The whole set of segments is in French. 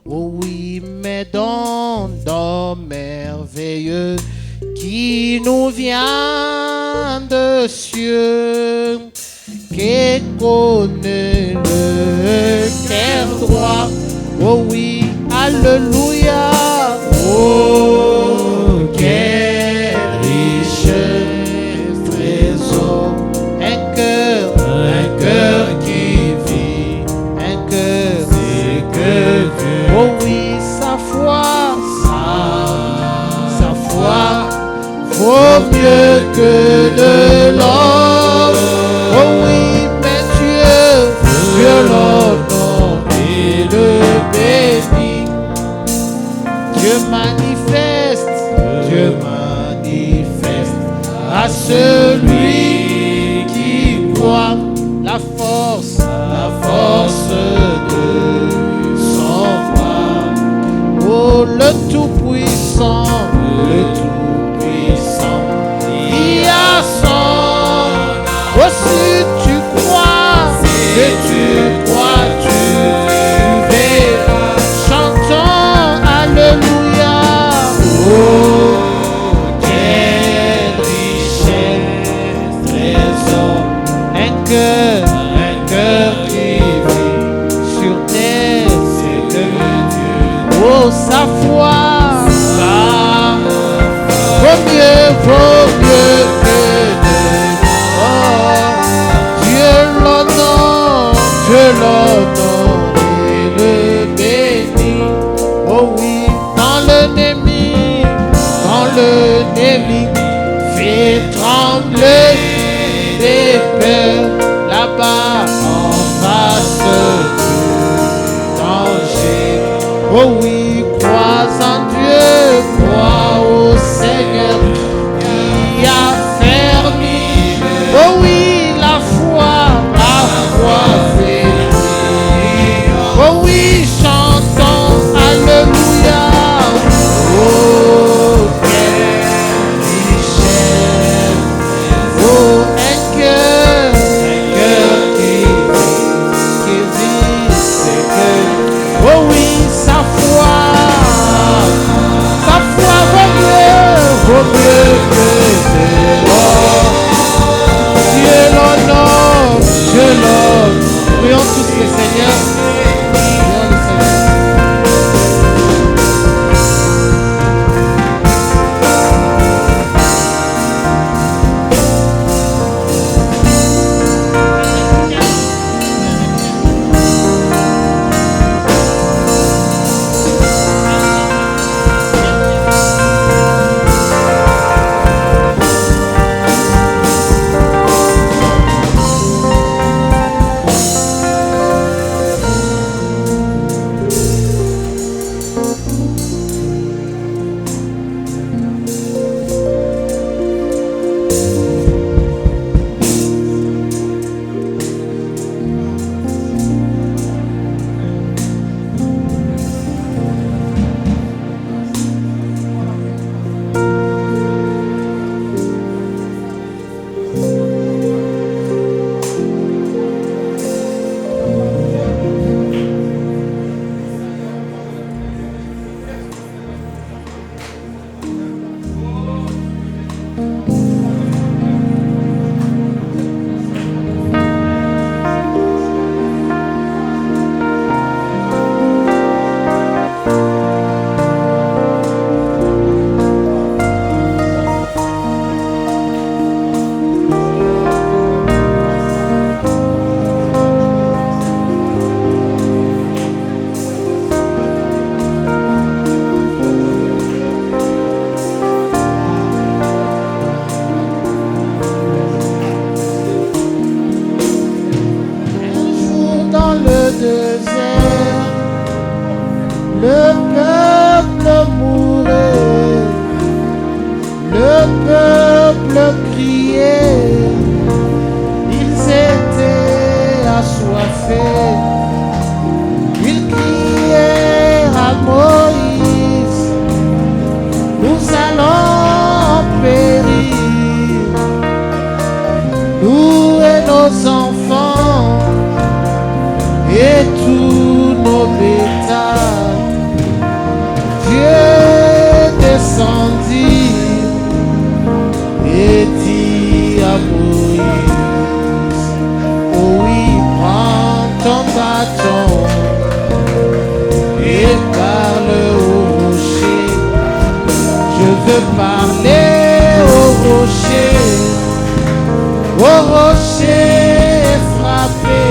Oh oui, mais don merveilleux qui nous vient de cieux, qui connaît le cœur droit. Oh oui, alléluia. Oh, quelle richesse, trésor, un cœur qui vit, un cœur, c'est que Dieu. Oh oui, sa foi vaut mieux que de l'or. Oh oui, mais Dieu l'honore et le bénit. Dieu manifeste à celui qui croit la force de son bras. Oh, le Tout-Puissant, qui a son. Oh, si tu crois, tu verras. Chantons alléluia. Oh, quelle richesse, trésor, un cœur qui vit sur terre, c'est de Dieu. Oh, sa foi vaut mieux que de l'or. Dieu l'honore et le bénit. Oh oui, quand l'ennemi fait trembler des peurs là-bas en face du danger. Oh oui, crois en Dieu, crois au Seigneur qui a fermé. Oh oui, la foi fait. Oh oui, chantons alléluia. Oh, quelle richesse. Oh, un cœur qui vit, c'est que. Oh oui, sa foi vaut mieux que de l'or. Dieu l'honore. Prions tous le Seigneur. Prions le Seigneur. Le peuple mourait, le peuple criait, ils étaient assoiffés, ils crièrent à Moïse, nous allons périr, nous et nos enfants et tous nos bétails. veux parler au rocher frappé.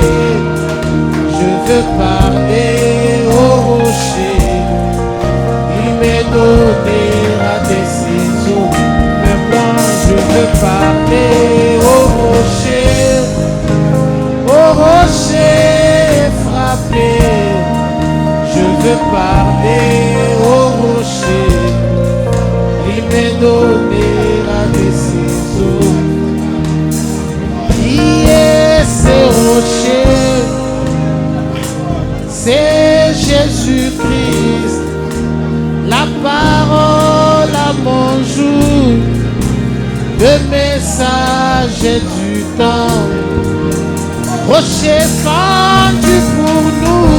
Je veux parler au rocher. Il m'est donné à des ciseaux. Mais moi je veux parler au rocher frappé. Je veux parler au rocher. Il m'est donné à des ciseaux. Qui est ce rocher? C'est Jésus-Christ, la parole à mon jour, le message du temps, rocher fendu pour nous,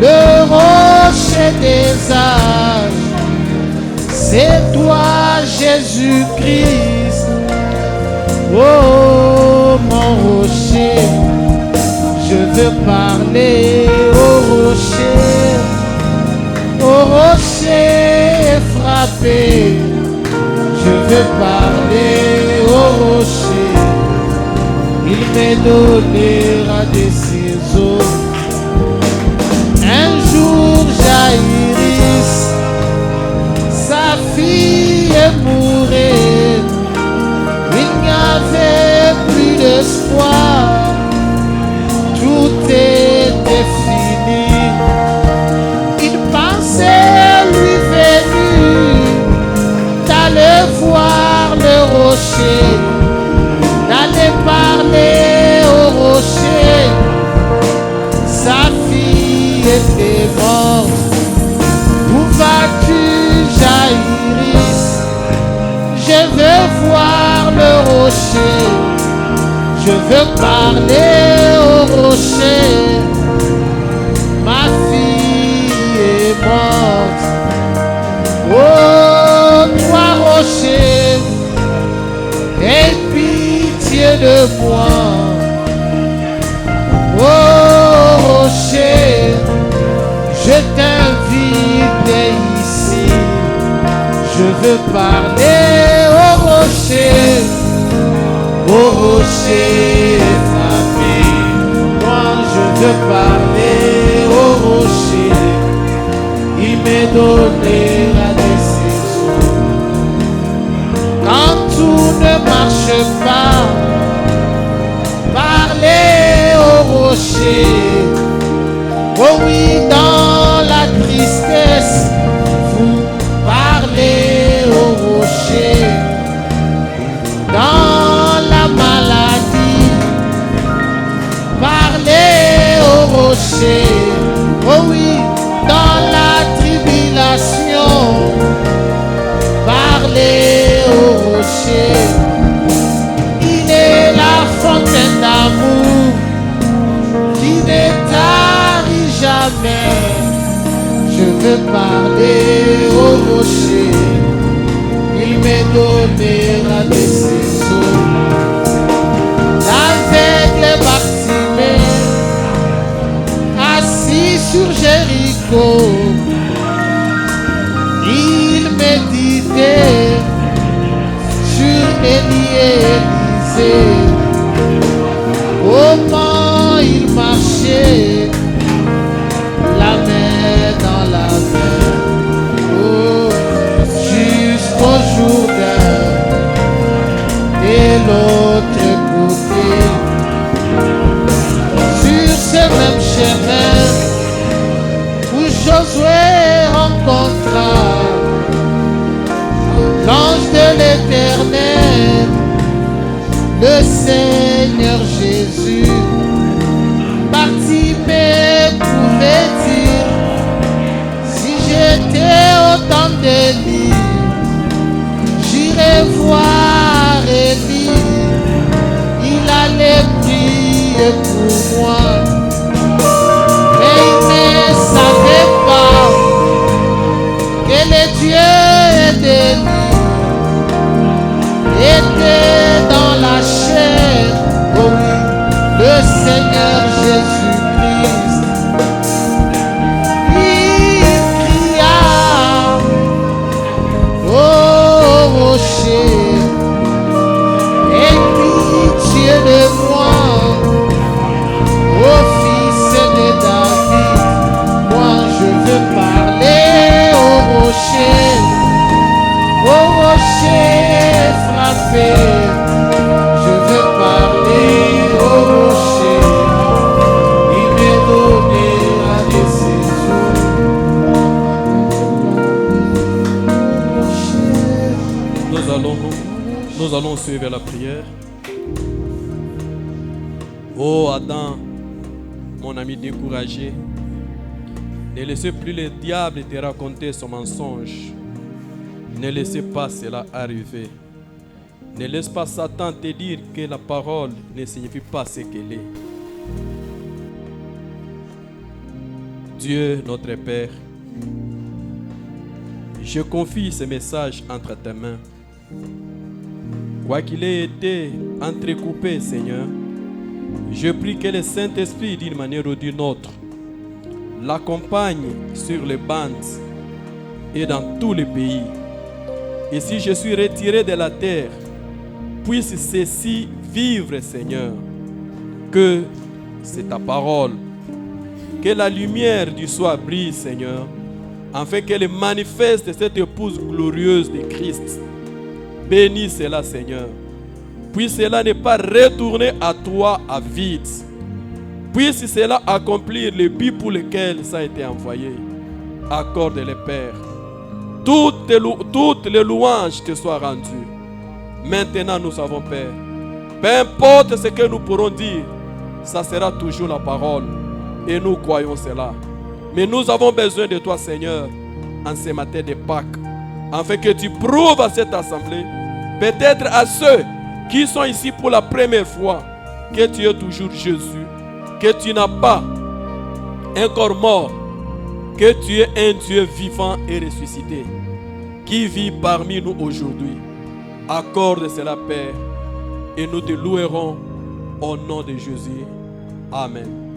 le rocher des âges, c'est toi Jésus-Christ, oh mon rocher. Je veux parler au rocher frappé. Je veux parler au rocher. Il m'est donné à des ciseaux. Un jour Jaïris, sa fille mourait. Il n'y avait plus d'espoir. Tout était fini. Il pensait lui venir d'aller voir le rocher, d'aller parler au rocher. Sa fille était morte. Où vas-tu, Jaïris? Je veux voir le rocher. Je veux parler au rocher. Ma fille est morte. Oh, toi rocher, aie pitié de moi. Oh rocher, je t'invite ici. Je veux parler au rocher. Au rocher frappé, moi je veux parler au rocher. Il m'est donné la décision. Quand tout ne marche pas, parlez au rocher. Oh oui, dans la tristesse, vous parlez au rocher. Dans la maladie, parlez au rocher. Oh oui, dans la tribulation, parlez au rocher. Il est la fontaine d'amour qui ne tarit jamais. Je veux parler au rocher. Il m'est donné la décision. L'aveugle Bartimée, assis sur Jéricho, il méditait sur Élie et Élisée. Comment il marchait, la main dans la main. Oh, jusqu'au Jourdain et l'autre côté. Sur ce même chemin où Josué rencontra l'ange de l'Éternel, le Seigneur Jésus. Bartimée pouvait dire, si j'étais au temps d'Élie, j'irai voir Élie, il allait prier pour moi. Mais il ne savait pas que le Dieu d'Élie était dans la chair. Oh oui, le Seigneur Jésus-Christ. Il cria, Nous allons suivre la prière. Oh Adam, mon ami découragé, ne laissez plus le diable te raconter son mensonge. Ne laissez pas cela arriver. Ne laisse pas Satan te dire que la parole ne signifie pas ce qu'elle est. Dieu, notre Père, je confie ce message entre tes mains. Quoi qu'il ait été entrecoupé, Seigneur, je prie que le Saint-Esprit, d'une manière ou d'une autre, l'accompagne sur les bandes et dans tous les pays. Et si je suis retiré de la terre, puisse ceci vivre, Seigneur, que c'est ta parole. Que la lumière du soir brille, Seigneur, afin qu'elle manifeste cette épouse glorieuse de Christ. Bénis cela, Seigneur. Puisse cela ne pas retourner à toi à vide. Puisse cela accomplir le but pour lequel ça a été envoyé. Accorde-le, Père. Toutes les louanges te soient rendues. Maintenant, nous savons, Père, peu importe ce que nous pourrons dire, ça sera toujours la parole. Et nous croyons cela. Mais nous avons besoin de toi, Seigneur, en ce matin de Pâques, afin que tu prouves à cette assemblée, peut-être à ceux qui sont ici pour la première fois, que tu es toujours Jésus, que tu n'as pas un corps mort, que tu es un Dieu vivant et ressuscité, qui vit parmi nous aujourd'hui. Accorde cela, Père, et nous te louerons au nom de Jésus. Amen.